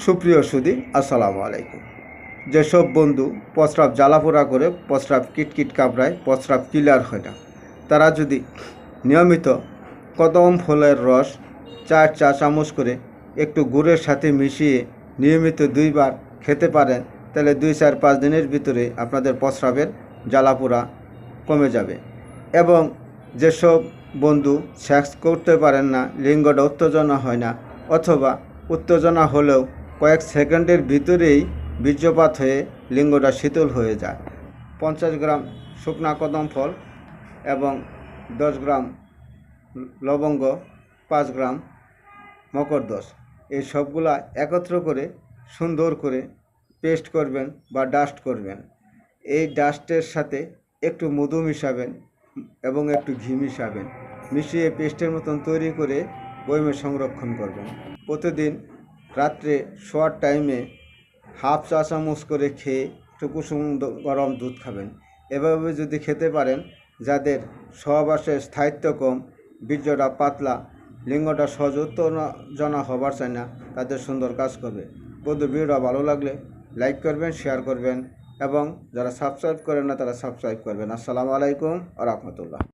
সুপ্রিয় সুধী, আসসালামু আলাইকুম। যেসব বন্ধু প্রস্রাব জ্বালাপোড়া করে, প্রস্রাব কিটকিট কামড়ায়, প্রস্রাব ক্লিয়ার হয় না, তারা যদি নিয়মিত কদম ফুলের রস 4 চা চামচ করে একটু গুড়ের সাথে মিশিয়ে নিয়মিত 2বার খেতে পারেন, তাহলে 2-4-5 দিনের ভিতরে আপনাদের প্রস্রাবের জ্বালাপোড়া কমে যাবে। এবং যেসব বন্ধু সেক্স করতে পারেন না, লিঙ্গটা উত্তেজনা হয় না, অথবা উত্তেজনা হলেও কয়েক সেকেন্ডের ভিতরেই বীর্যপাত হয়ে লিঙ্গটা শীতল হয়ে যায়, 50 গ্রাম শুকনা কদম ফল এবং 10 গ্রাম লবঙ্গ, 5 গ্রাম মকরদোষ, এই সবগুলা একত্র করে সুন্দর করে পেস্ট করবেন বা ডাস্ট করবেন। এই ডাস্টের সাথে একটু মধু মিশাবেন এবং একটু ঘি মিশাবেন, মিশিয়ে পেস্টের মতন তৈরি করে বয়মে সংরক্ষণ করবেন। প্রতিদিন রাত্রে শোয়ার টাইমে 1/2 চা চামচ করে খেয়ে একটু কুসুম গরম দুধ খাবেন। এভাবে যদি খেতে পারেন, যাদের সহবাসের স্থায়িত্ব কম, বীর্যটা পাতলা, লিঙ্গটা সহজ উত্তেজনা হবার চায় না, তাদের সুন্দর কাজ করবে। বন্ধু, ভিডিওটা ভালো লাগলে লাইক করবেন, শেয়ার করবেন এবং যারা সাবস্ক্রাইব করেন না তারা সাবস্ক্রাইব করবেন। আসসালামু আলাইকুম ওয়া রাহমাতুল্লাহ।